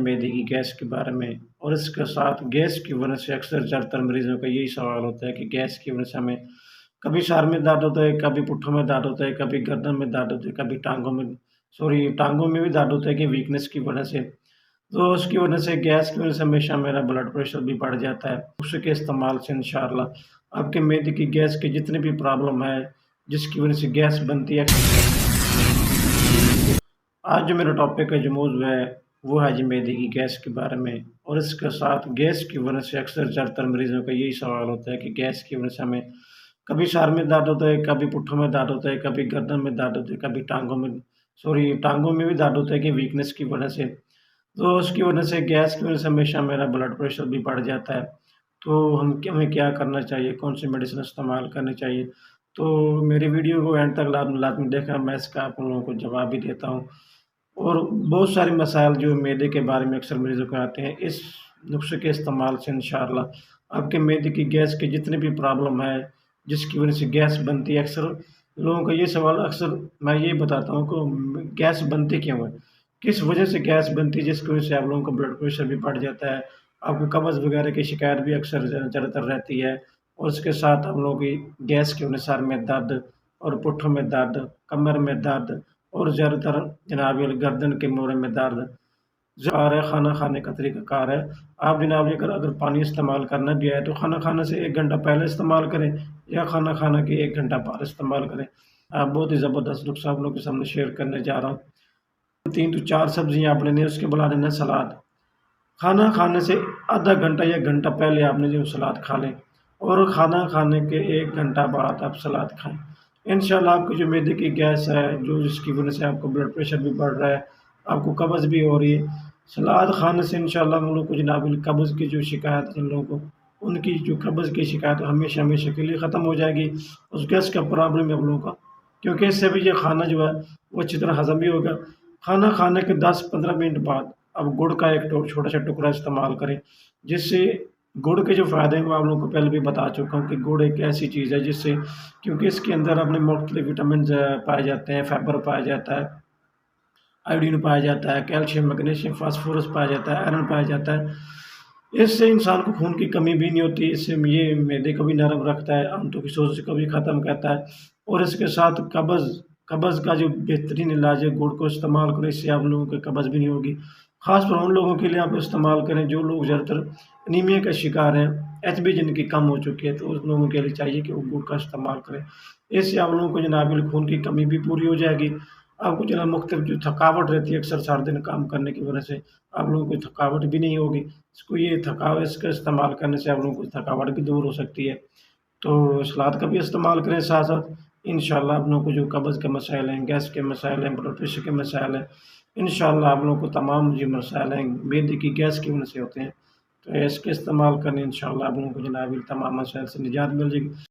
معدے کی گیس کے بارے میں، اور اس کے ساتھ گیس کی وجہ سے اکثر زیادہ تر مریضوں کا یہی سوال ہوتا ہے کہ گیس کی وجہ سے ہمیں کبھی سر میں درد ہوتا ہے، کبھی پٹھوں میں درد ہوتا ہے، کبھی گردن میں درد ہوتا ہے، کبھی ٹانگوں میں بھی درد ہوتا ہے کہ ویکنس کی وجہ سے، تو اس کی وجہ سے گیس کی وجہ سے ہمیشہ میرا بلڈ پریشر بھی بڑھ جاتا ہے۔ نسخے کے استعمال سے انشاءاللہ آپ کے معدے کی گیس کے جتنے بھی پرابلم ہے جس کی وجہ سے گیس بنتی ہے، آج جو میرا ٹاپک ہے، جو موضوع ہے وہ ہے معدے کی گیس کے بارے میں، اور اس کے ساتھ گیس کی وجہ سے اکثر زیادہ تر مریضوں کا یہی سوال ہوتا ہے کہ گیس کی وجہ سے ہمیں کبھی سر میں درد ہوتا ہے، کبھی پٹھوں میں درد ہوتا ہے، کبھی گردن میں درد ہوتا ہے، کبھی ٹانگوں میں بھی درد ہوتا ہے کہ ویکنس کی وجہ سے، تو اس کی وجہ سے گیس کی وجہ سے ہمیشہ میرا بلڈ پریشر بھی بڑھ جاتا ہے۔ تو ہمیں کیا کرنا چاہیے، کون سی میڈیسن استعمال کرنی چاہیے؟ تو میری ویڈیو کو اینڈ تک لازمی دیکھنا، میں اس کا آپ لوگوں کو جواب بھی دیتا ہوں۔ اور بہت سارے مسائل جو معدے کے بارے میں اکثر مریضوں کو آتے ہیں، اس نسخے کے استعمال سے انشاءاللہ آپ کے معدے کی گیس کے جتنے بھی پرابلم ہے جس کی وجہ سے گیس بنتی ہے، اکثر لوگوں کا یہ سوال اکثر میں یہ بتاتا ہوں کہ گیس بنتی کیوں ہے، کس وجہ سے گیس بنتی ہے، جس کی وجہ سے آپ لوگوں کا بلڈ پریشر بھی بڑھ جاتا ہے، آپ کو قبض وغیرہ کی شکایت بھی اکثر زیادہ تر رہتی ہے، اور اس کے ساتھ ہم لوگوں کی گیس کی وجہ سے سر میں درد اور پٹھوں میں درد، کمر میں درد، اور زیادہ تر جناب گردن کے موڑے میں درد ہے۔ کھانا کھانے کا طریقہ کار ہے، آپ جناب اگر پانی استعمال کرنا بھی ہے تو کھانا کھانے سے 1 گھنٹہ پہلے استعمال کریں یا کھانا کھانا کے 1 گھنٹہ بعد استعمال کریں۔ آپ بہت ہی زبردست نسخہ آپ لوگوں کے سامنے شیئر کرنے جا رہا ہوں۔ 3 سے 4 سبزیاں آپ لینی، اس کے بعد لینا سلاد، کھانا کھانے سے آدھا گھنٹہ یا گھنٹہ پہلے آپ نے جو سلاد کھا لیں، اور کھانا کھانے کے 1 گھنٹہ بعد آپ سلاد کھائیں۔ انشاءاللہ آپ کی جو معدے کی گیس ہے، جس کی وجہ سے آپ کو بلڈ پریشر بھی بڑھ رہا ہے، آپ کو قبض بھی ہو رہی ہے، سلاد کھانے سے انشاءاللہ ہم لوگ کو جناب قبض کی جو شکایت ہے، جن لوگوں کو ان کی جو قبض کی شکایت ہمیشہ کے لیے ختم ہو جائے گی۔ اس گیس کا پرابلم ہے ہم لوگوں کا، کیونکہ اس سے بھی یہ کھانا جو ہے وہ اچھی طرح ہضم بھی ہوگا۔ کھانا کھانے کے 10-15 منٹ بعد اب گڑ کا ایک چھوٹا سا ٹکڑا استعمال کریں، جس سے گڑ کے جو فائدے ہیں وہ آپ لوگوں کو پہلے بھی بتا چکا ہوں کہ گڑ ایک ایسی چیز ہے جس سے، کیونکہ اس کے اندر اپنے مختلف وٹامنز پائے جاتے ہیں، فائبر پایا جاتا ہے، آیوڈین پایا جاتا ہے، کیلشیم، میگنیشیم، فاسفورس پایا جاتا ہے، آئرن پایا جاتا ہے۔ اس سے انسان کو خون کی کمی بھی نہیں ہوتی، اس سے یہ معدے کو بھی نرم رکھتا ہے، آنتوں کی سوزش کو بھی ختم کرتا ہے، اور اس کے ساتھ قبض کا جو بہترین علاج ہے، گڑ کو استعمال کریں، اس سے آپ لوگوں کو قبض بھی نہیں ہوگی۔ خاص طور ان لوگوں کے لیے آپ استعمال کریں جو لوگ زیادہ تر انیمیا کا شکار ہیں، ایچ بی جن کی کم ہو چکی ہے، تو اس لوگوں کے لیے چاہیے کہ وہ گڑ کا استعمال کریں۔ اس سے آپ لوگوں کو جناب خون کی کمی بھی پوری ہو جائے گی، آپ کو جناب مختلف جو تھکاوٹ رہتی ہے اکثر سارے دن کام کرنے کی وجہ سے، آپ لوگوں کو تھکاوٹ بھی نہیں ہوگی، اس کا استعمال کرنے سے آپ لوگوں کو تھکاوٹ بھی دور ہو سکتی ہے۔ تو سلاد کا بھی استعمال کریں ساتھ ساتھ، انشاءاللہ آپ لوگوں کو جو قبض کے مسائل ہیں، گیس کے مسائل ہیں، بلڈ پریشر کے مسائل ہیں، انشاءاللہ آپ لوگوں کو تمام جو مسائل ہیں معدے کی گیس کی وجہ سے ہوتے ہیں، تو اس کے استعمال کرنے انشاءاللہ آپ لوگوں کو جناب تمام مسائل سے نجات مل جائے گی۔